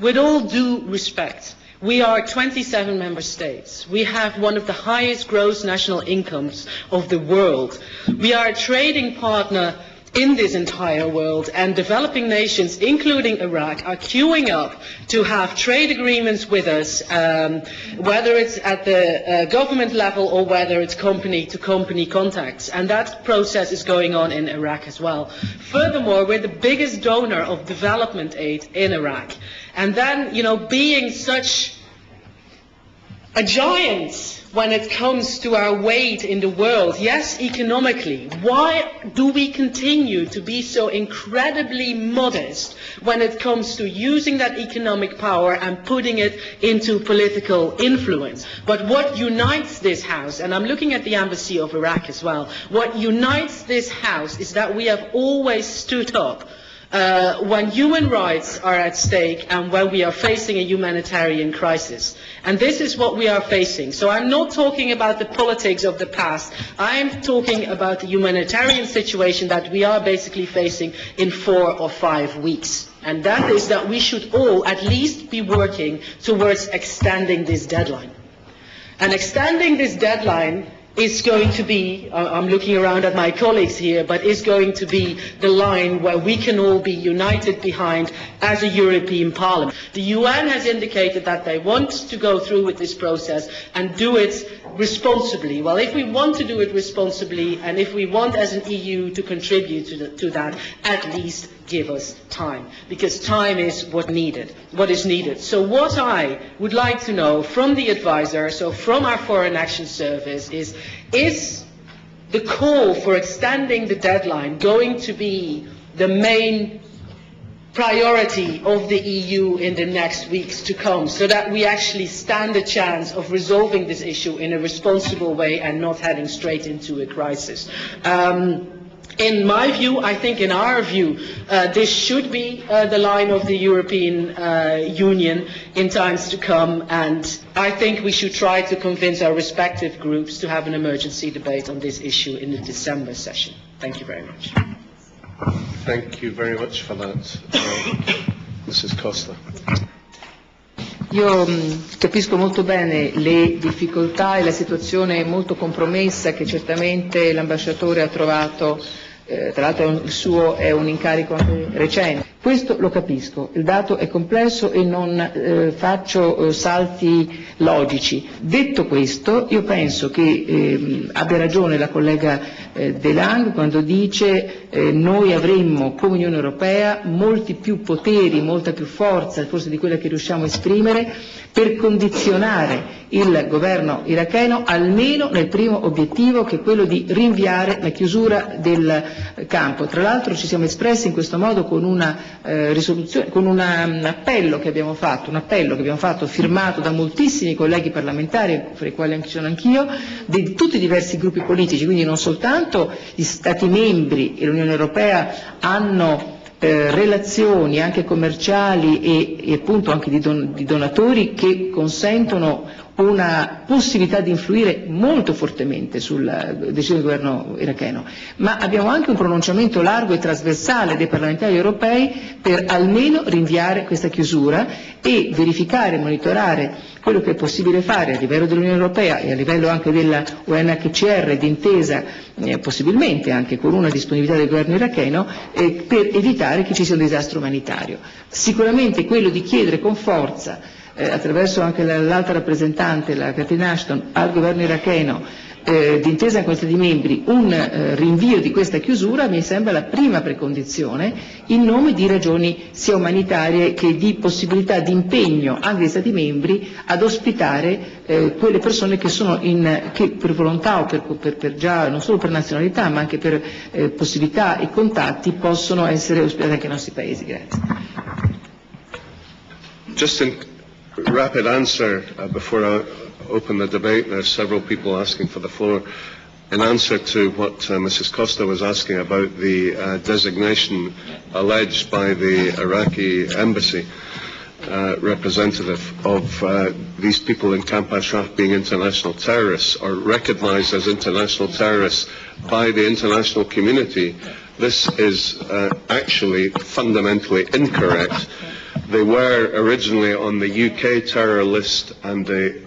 With all due respect, we are 27 member states. We have one of the highest gross national incomes of the world. We are a trading partner in this entire world, and developing nations, including Iraq, are queuing up to have trade agreements with us, whether it's at the government level or whether it's company-to-company contacts. And that process is going on in Iraq as well. Furthermore, we're the biggest donor of development aid in Iraq. And then, being such a giant when it comes to our weight in the world, yes, economically, why do we continue to be so incredibly modest when it comes to using that economic power and putting it into political influence? But what unites this House, and I'm looking at the embassy of Iraq as well, what unites this House is that we have always stood up when human rights are at stake and when we are facing a humanitarian crisis. And this is what we are facing. So I'm not talking about the politics of the past. I'm talking about the humanitarian situation that we are basically facing in 4 or 5 weeks. And that is that we should all at least be working towards extending this deadline. And extending this deadline is going to be, I'm looking around at my colleagues here, but is going to be the line where we can all be united behind as a European Parliament. The UN has indicated that they want to go through with this process and do it responsibly. Well, if we want to do it responsibly and if we want as an EU to contribute to that, at least give us time, because time is what is needed. So what I would like to know from the advisor, so from our Foreign Action Service, is the call for extending the deadline going to be the main priority of the EU in the next weeks to come, so that we actually stand a chance of resolving this issue in a responsible way and not heading straight into a crisis? In my view, I think in our view, this should be the line of the European Union in times to come, and I think we should try to convince our respective groups to have an emergency debate on this issue in the December session. Thank you very much. Thank you very much for that, Mrs. Costa. Io capisco molto bene le difficoltà e la situazione molto compromessa che certamente l'ambasciatore ha trovato, tra l'altro il suo è un incarico anche recente. Questo lo capisco, il dato è complesso e non faccio salti logici. Detto questo, io penso che abbia ragione la collega De Lang quando dice noi avremmo come Unione Europea molti più poteri, molta più forza forse di quella che riusciamo a esprimere per condizionare il governo iracheno almeno nel primo obiettivo, che è quello di rinviare la chiusura del campo. Tra l'altro ci siamo espressi in questo modo con una risoluzione, con un appello che abbiamo fatto firmato da moltissimi colleghi parlamentari, fra i quali sono anch'io, di tutti i diversi gruppi politici, quindi non soltanto gli Stati membri e l'Unione Europea hanno relazioni anche commerciali e appunto anche di donatori che consentono una possibilità di influire molto fortemente sulla decisione del governo iracheno, ma abbiamo anche un pronunciamento largo e trasversale dei parlamentari europei per almeno rinviare questa chiusura e verificare e monitorare quello che è possibile fare a livello dell'Unione Europea e a livello anche della UNHCR d'intesa, possibilmente anche con una disponibilità del governo iracheno, per evitare che ci sia un disastro umanitario. Sicuramente quello di chiedere con forza attraverso anche l'alta rappresentante, la Catherine Ashton, al governo iracheno, d'intesa con gli Stati membri, un rinvio di questa chiusura mi sembra la prima precondizione in nome di ragioni sia umanitarie che di possibilità di impegno anche degli Stati membri ad ospitare quelle persone che sono che per volontà o per già non solo per nazionalità ma anche per possibilità e contatti possono essere ospitate anche nei nostri paesi. Grazie. Rapid answer before I open the debate. There are several people asking for the floor. In answer to what Mrs. Costa was asking about the designation alleged by the Iraqi embassy representative of these people in Camp Ashraf being international terrorists or recognized as international terrorists by the international community, this is actually fundamentally incorrect. They were originally on the UK terror list and the